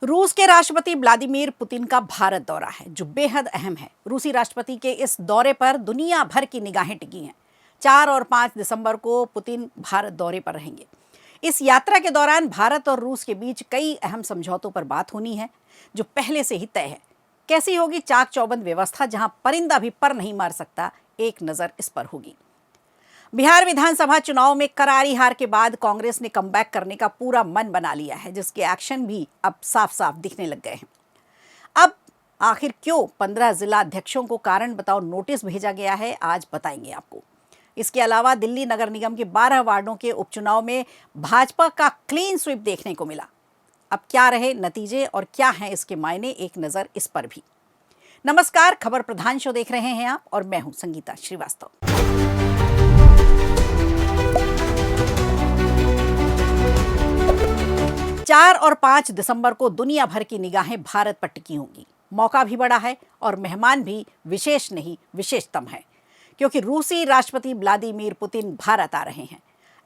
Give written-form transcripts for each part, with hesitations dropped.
रूस के राष्ट्रपति व्लादिमीर पुतिन का भारत दौरा है जो बेहद अहम है। रूसी राष्ट्रपति के इस दौरे पर दुनिया भर की निगाहें टिकी हैं। 4 और 5 दिसंबर को पुतिन भारत दौरे पर रहेंगे। इस यात्रा के दौरान भारत और रूस के बीच कई अहम समझौतों पर बात होनी है जो पहले से ही तय है। कैसी होगी चाक चौबंद व्यवस्था जहां परिंदा भी पर नहीं मार सकता, एक नजर इस पर होगी। बिहार विधानसभा चुनाव में करारी हार के बाद कांग्रेस ने कमबैक करने का पूरा मन बना लिया है, जिसके एक्शन भी अब साफ साफ दिखने लग गए हैं। अब आखिर क्यों 15 जिला अध्यक्षों को कारण बताओ नोटिस भेजा गया है, आज बताएंगे आपको। इसके अलावा दिल्ली नगर निगम के 12 वार्डों के उपचुनाव में भाजपा का क्लीन स्वीप देखने को मिला। अब क्या रहे नतीजे और क्या हैं इसके मायने, एक नजर इस पर भी। नमस्कार, खबर प्रधान शो देख रहे हैं आप और मैं हूं संगीता श्रीवास्तव। चार और 5 दिसंबर को दुनिया भर की निगाहें भारत पर टिकी होंगी। मौका भी बड़ा है और मेहमान भी विशेष नहीं विशेषतम है, क्योंकि रूसी राष्ट्रपति व्लादिमीर पुतिन भारत आ रहे हैं।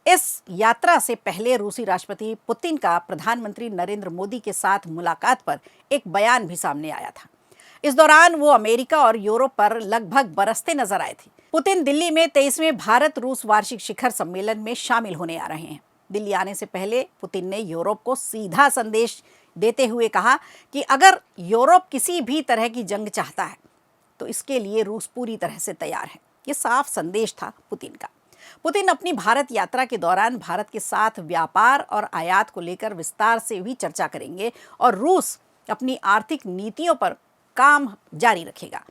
इस यात्रा से पहले रूसी राष्ट्रपति पुतिन का प्रधानमंत्री नरेंद्र मोदी के साथ मुलाकात पर एक बयान भी सामने आया था। इस दौरान वो अमेरिका और यूरोप पर लगभग बरसते नजर आए थे। पुतिन दिल्ली में 23वें भारत रूस वार्षिक शिखर सम्मेलन में शामिल होने आ रहे हैं। दिल्ली आने से पहले पुतिन ने यूरोप को सीधा संदेश देते हुए कहा कि अगर यूरोप किसी भी तरह की जंग चाहता है तो इसके लिए रूस पूरी तरह से तैयार है। ये साफ संदेश था पुतिन का। पुतिन अपनी भारत यात्रा के दौरान भारत के साथ व्यापार और आयात को लेकर विस्तार से भी चर्चा करेंगे और रूस अपनी आर्थिक नीतियों पर काम जारी रखेगा।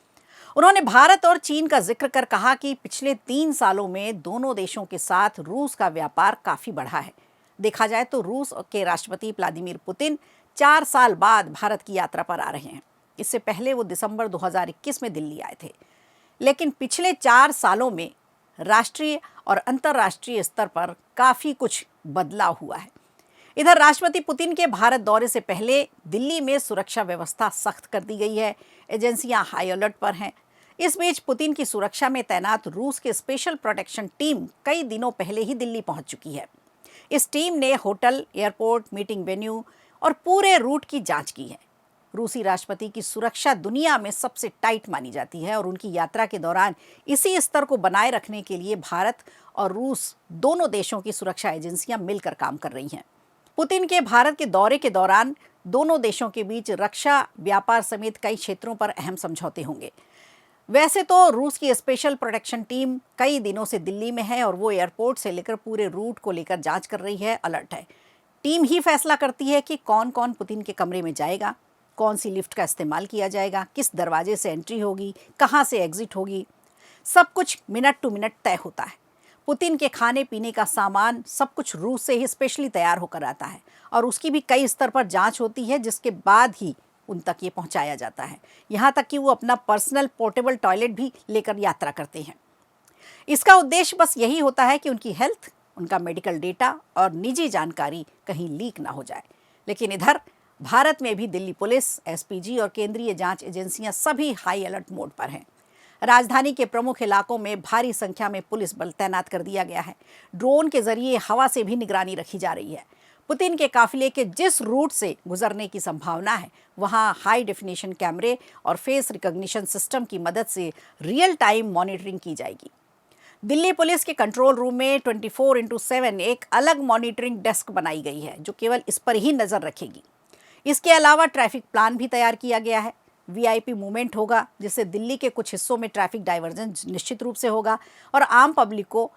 उन्होंने भारत और चीन का जिक्र कर कहा कि पिछले 3 सालों में दोनों देशों के साथ रूस का व्यापार काफी बढ़ा है। देखा जाए तो रूस के राष्ट्रपति व्लादिमीर पुतिन 4 साल बाद भारत की यात्रा पर आ रहे हैं। इससे पहले वो दिसंबर 2021 में दिल्ली आए थे, लेकिन पिछले 4 सालों में राष्ट्रीय और अंतर्राष्ट्रीय स्तर पर काफी कुछ बदलाव हुआ है। इधर राष्ट्रपति पुतिन के भारत दौरे से पहले दिल्ली में सुरक्षा व्यवस्था सख्त कर दी गई है। एजेंसियां हाई अलर्ट पर हैं। इस बीच पुतिन की सुरक्षा में तैनात रूस के स्पेशल प्रोटेक्शन टीम कई दिनों पहले ही दिल्ली पहुंच चुकी है। इस टीम ने होटल, एयरपोर्ट, मीटिंग वेन्यू और पूरे रूट की जांच की है। रूसी राष्ट्रपति की सुरक्षा दुनिया में सबसे टाइट मानी जाती है और उनकी यात्रा के दौरान इसी स्तर को बनाए रखने के लिए भारत और रूस दोनों देशों की सुरक्षा एजेंसियां मिलकर काम कर रही हैं। पुतिन के भारत के दौरे के दौरान दोनों देशों के बीच रक्षा, व्यापार समेत कई क्षेत्रों पर अहम समझौते होंगे। वैसे तो रूस की स्पेशल प्रोटेक्शन टीम कई दिनों से दिल्ली में है और वो एयरपोर्ट से लेकर पूरे रूट को लेकर जांच कर रही है, अलर्ट है। टीम ही फैसला करती है कि कौन कौन पुतिन के कमरे में जाएगा, कौन सी लिफ्ट का इस्तेमाल किया जाएगा, किस दरवाजे से एंट्री होगी, कहाँ से एग्जिट होगी। सब कुछ मिनट टू मिनट तय होता है। पुतिन के खाने पीने का सामान सब कुछ रूस से ही स्पेशली तैयार होकर आता है और उसकी भी कई स्तर पर जांच होती है, जिसके बाद ही उन तक ये पहुंचाया जाता है। यहाँ तक कि वो अपना पर्सनल पोर्टेबल टॉयलेट भी लेकर यात्रा करते हैं। इसका उद्देश्य बस यही होता है कि उनकी हेल्थ, उनका मेडिकल डेटा और निजी जानकारी कहीं लीक ना हो जाए। लेकिन इधर भारत में भी दिल्ली पुलिस, एसपीजी और केंद्रीय जांच एजेंसियां सभी हाई अलर्ट मोड पर हैं। राजधानी के प्रमुख इलाकों में भारी संख्या में पुलिस बल तैनात कर दिया गया है। ड्रोन के जरिए हवा से भी निगरानी रखी जा रही है। पुतिन के काफिले के जिस रूट से गुजरने की संभावना है, वहां हाई डेफिनेशन कैमरे और फेस रिकॉग्निशन सिस्टम की मदद से रियल टाइम मॉनिटरिंग की जाएगी। दिल्ली पुलिस के कंट्रोल रूम में 24x7 एक अलग मॉनिटरिंग डेस्क बनाई गई है जो केवल इस पर ही नजर रखेगी। इसके अलावा ट्रैफिक प्लान भी तैयार किया गया है। वीआईपी मूवमेंट होगा, जिससे दिल्ली के कुछ हिस्सों में ट्रैफिक डाइवर्जन निश्चित रूप से होगा और आम पब्लिक को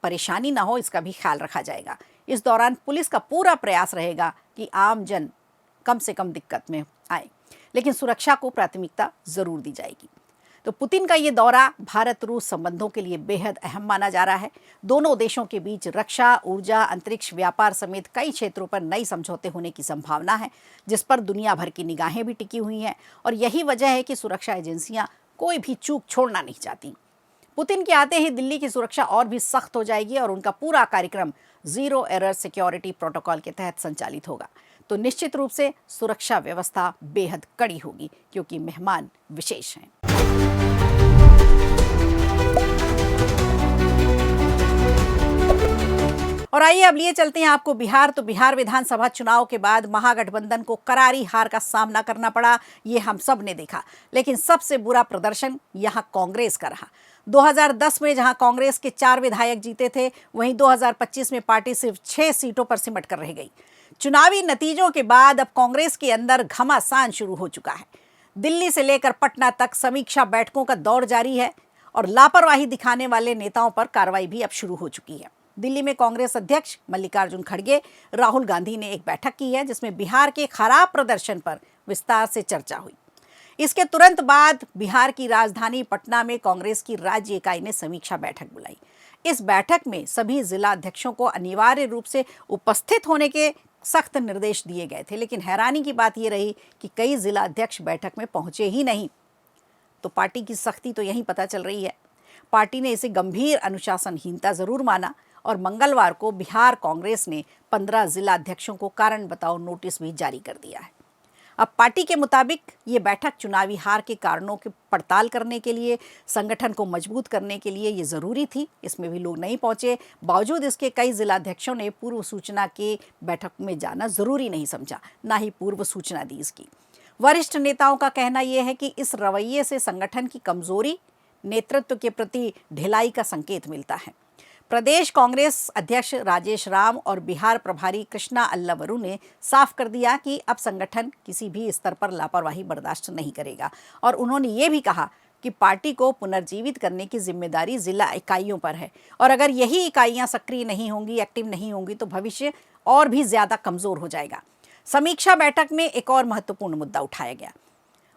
परेशानी ना हो, इसका भी ख्याल रखा जाएगा। इस दौरान पुलिस का पूरा प्रयास रहेगा कि आम जन कम से कम दिक्कत में आए, लेकिन सुरक्षा को प्राथमिकता जरूर दी जाएगी। तो पुतिन का ये दौरा भारत रूस संबंधों के लिए बेहद अहम माना जा रहा है। दोनों देशों के बीच रक्षा, ऊर्जा, अंतरिक्ष व्यापार समेत कई क्षेत्रों पर नई समझौते होने की संभावना है, जिस पर दुनिया भर की निगाहें भी टिकी हुई हैं और यही वजह है कि सुरक्षा एजेंसियां कोई भी चूक छोड़ना नहीं चाहती। पुतिन के आते ही दिल्ली की सुरक्षा और भी सख्त हो जाएगी और उनका पूरा कार्यक्रम जीरो एरर सिक्योरिटी प्रोटोकॉल के तहत संचालित होगा। तो निश्चित रूप से सुरक्षा व्यवस्था बेहद कड़ी होगी, क्योंकि मेहमान विशेष हैं। और आइए अब लिए चलते हैं आपको बिहार। तो बिहार विधानसभा चुनाव के बाद महागठबंधन को करारी हार का सामना करना पड़ा, ये हम सब ने देखा। लेकिन सबसे बुरा प्रदर्शन यहां कांग्रेस का रहा। 2010 में जहां कांग्रेस के 4 विधायक जीते थे, वहीं 2025 में पार्टी सिर्फ 6 सीटों पर सिमट कर रह गई। चुनावी नतीजों के बाद अब कांग्रेस के अंदर घमासान शुरू हो चुका है। दिल्ली से लेकर पटना तक समीक्षा बैठकों का दौर जारी है और लापरवाही दिखाने वाले नेताओं पर कार्रवाई भी अब शुरू हो चुकी है। दिल्ली में कांग्रेस अध्यक्ष मल्लिकार्जुन खड़गे, राहुल गांधी ने एक बैठक की है जिसमें बिहार के खराब प्रदर्शन पर विस्तार से चर्चा हुई। इसके तुरंत बाद बिहार की राजधानी पटना में कांग्रेस की राज्य इकाई ने समीक्षा बैठक बुलाई। इस बैठक में सभी जिला अध्यक्षों को अनिवार्य रूप से उपस्थित होने के सख्त निर्देश दिए गए थे, लेकिन हैरानी की बात यह रही कि कई जिला अध्यक्ष बैठक में पहुंचे ही नहीं। तो पार्टी की सख्ती तो यहीं पता चल रही है। पार्टी ने इसे गंभीर अनुशासनहीनता जरूर माना और मंगलवार को बिहार कांग्रेस ने 15 जिला अध्यक्षों को कारण बताओ नोटिस भी जारी कर दिया है। अब पार्टी के मुताबिक ये बैठक चुनावी हार के कारणों की पड़ताल करने के लिए, संगठन को मजबूत करने के लिए ये ज़रूरी थी। इसमें भी लोग नहीं पहुंचे। बावजूद इसके कई जिलाध्यक्षों ने पूर्व सूचना के बैठक में जाना ज़रूरी नहीं समझा, ना ही पूर्व सूचना दी इसकी। वरिष्ठ नेताओं का कहना यह है कि इस रवैये से संगठन की कमजोरी, नेतृत्व के प्रति ढिलाई का संकेत मिलता है। प्रदेश कांग्रेस अध्यक्ष राजेश राम और बिहार प्रभारी कृष्णा अल्लावरू ने साफ कर दिया कि अब संगठन किसी भी स्तर पर लापरवाही बर्दाश्त नहीं करेगा और उन्होंने ये भी कहा कि पार्टी को पुनर्जीवित करने की जिम्मेदारी जिला इकाइयों पर है और अगर यही इकाइयां सक्रिय नहीं होंगी, एक्टिव नहीं होंगी, तो भविष्य और भी ज्यादा कमजोर हो जाएगा। समीक्षा बैठक में एक और महत्वपूर्ण मुद्दा उठाया गया,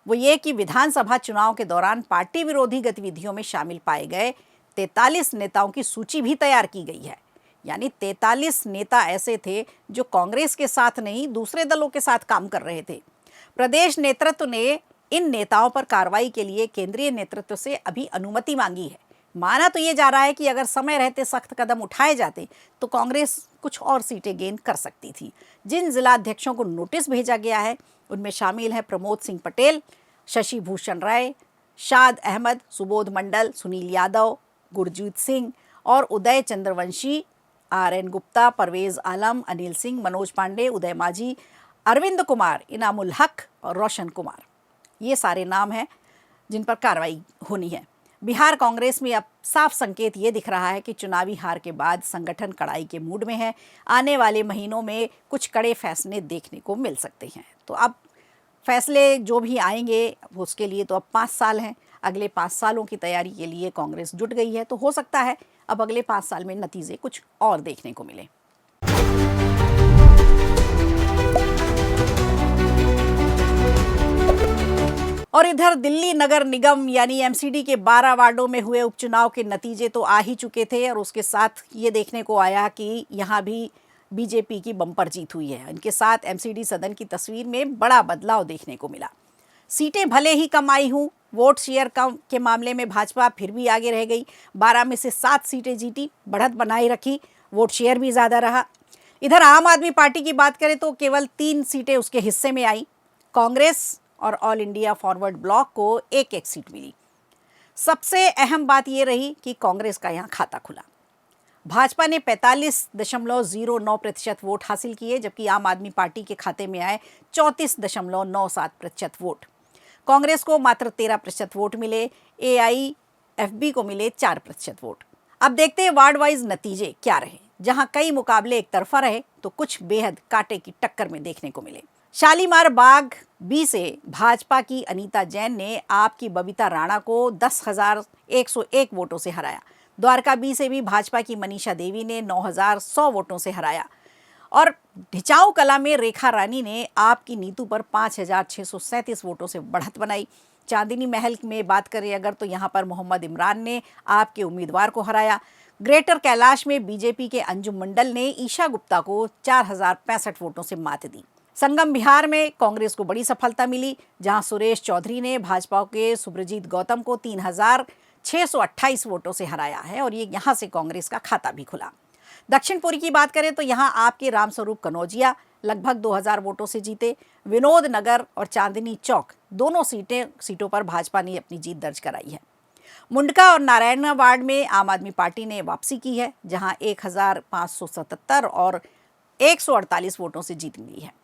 वो ये कि विधानसभा चुनाव के दौरान पार्टी विरोधी गतिविधियों में शामिल पाए गए 43 नेताओं की सूची भी तैयार की गई है। यानी 43 नेता ऐसे थे जो कांग्रेस के साथ नहीं, दूसरे दलों के साथ काम कर रहे थे। प्रदेश नेतृत्व ने इन नेताओं पर कार्रवाई के लिए केंद्रीय नेतृत्व से अभी अनुमति मांगी है। माना तो ये जा रहा है कि अगर समय रहते सख्त कदम उठाए जाते तो कांग्रेस कुछ और सीटें गेन कर सकती थी। जिन जिलाध्यक्षों को नोटिस भेजा गया है उनमें शामिल हैं प्रमोद सिंह पटेल, शशि भूषण राय, शाद अहमद, सुबोध मंडल, सुनील यादव, गुरजीत सिंह और उदय चंद्रवंशी, RN गुप्ता, परवेज आलम, अनिल सिंह, मनोज पांडे, उदय माझी, अरविंद कुमार, इनामुल हक और रोशन कुमार। ये सारे नाम हैं जिन पर कार्रवाई होनी है। बिहार कांग्रेस में अब साफ संकेत ये दिख रहा है कि चुनावी हार के बाद संगठन कड़ाई के मूड में है। आने वाले महीनों में कुछ कड़े फैसले देखने को मिल सकते हैं। तो अब फैसले जो भी आएंगे उसके लिए तो अब 5 साल हैं। अगले 5 सालों की तैयारी के लिए कांग्रेस जुट गई है, तो हो सकता है अब अगले 5 साल में नतीजे कुछ और देखने को मिले। और इधर दिल्ली नगर निगम यानी MCD के 12 वार्डों में हुए उपचुनाव के नतीजे तो आ ही चुके थे और उसके साथ ये देखने को आया कि यहाँ भी बीजेपी की बम्पर जीत हुई है। इनके साथ MCD सदन की तस्वीर में बड़ा बदलाव देखने को मिला। सीटें भले ही कम आई हूँ, वोट शेयर कम के मामले में भाजपा फिर भी आगे रह गई। 12 में से 7 सीटें जीती, बढ़त बनाए रखी, वोट शेयर भी ज़्यादा रहा। इधर आम आदमी पार्टी की बात करें तो केवल 3 सीटें उसके हिस्से में आई। कांग्रेस और ऑल इंडिया फॉरवर्ड ब्लॉक को एक सीट मिली। सबसे अहम बात यह रही कि कांग्रेस का यहाँ खाता खुला। भाजपा ने 45.09% वोट हासिल किए, जबकि आम आदमी पार्टी के खाते में आए 34.97% वोट। कांग्रेस को मात्र 13% वोट मिले, AIFB को मिले 4% वोट। अब देखते हैं वार्ड वाइज नतीजे क्या रहे। जहां कई मुकाबले एक तरफा रहे तो कुछ बेहद कांटे की टक्कर में देखने को मिले। शालीमार बाग B से भाजपा की अनीता जैन ने आपकी बबीता राणा को 10,101 वोटों से हराया। द्वारका B से भी भाजपा की मनीषा देवी ने 9,100 वोटों से हराया और ढिचाऊ कला में रेखा रानी ने आपकी नीतू पर 5,637 वोटों से बढ़त बनाई। चांदनी महल में बात करें अगर तो यहाँ पर मोहम्मद इमरान ने आपके उम्मीदवार को हराया। ग्रेटर कैलाश में बीजेपी के अंजुम मंडल ने ईशा गुप्ता को 4,065 वोटों से मात दी। संगम बिहार में कांग्रेस को बड़ी सफलता मिली, जहां सुरेश चौधरी ने भाजपा के सुब्रजीत गौतम को 3,628 वोटों से हराया है और ये यहां से कांग्रेस का खाता भी खुला। दक्षिणपुरी की बात करें तो यहां आपके रामस्वरूप कनौजिया लगभग 2,000 वोटों से जीते। विनोद नगर और चांदनी चौक दोनों सीटों पर भाजपा ने अपनी जीत दर्ज कराई है। मुंडका और नारायणा वार्ड में आम आदमी पार्टी ने वापसी की है, जहां 1577 और 148 वोटों से जीत मिली है।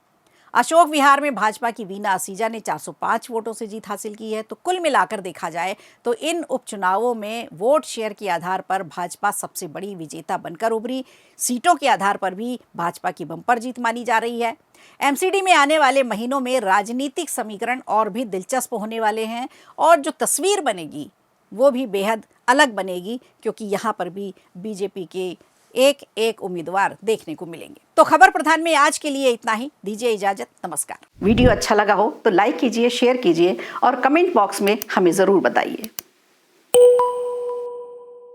अशोक विहार में भाजपा की वीना असीजा ने 405 वोटों से जीत हासिल की है। तो कुल मिलाकर देखा जाए तो इन उपचुनावों में वोट शेयर के आधार पर भाजपा सबसे बड़ी विजेता बनकर उभरी। सीटों के आधार पर भी भाजपा की बम्पर जीत मानी जा रही है। एमसीडी में आने वाले महीनों में राजनीतिक समीकरण और भी दिलचस्प होने वाले हैं और जो तस्वीर बनेगी वो भी बेहद अलग बनेगी, क्योंकि यहाँ पर भी बीजेपी के एक एक उम्मीदवार देखने को मिलेंगे। तो खबर प्रधान में आज के लिए इतना ही। दीजिए इजाजत, नमस्कार। वीडियो अच्छा लगा हो तो लाइक कीजिए, शेयर कीजिए और कमेंट बॉक्स में हमें जरूर बताइए।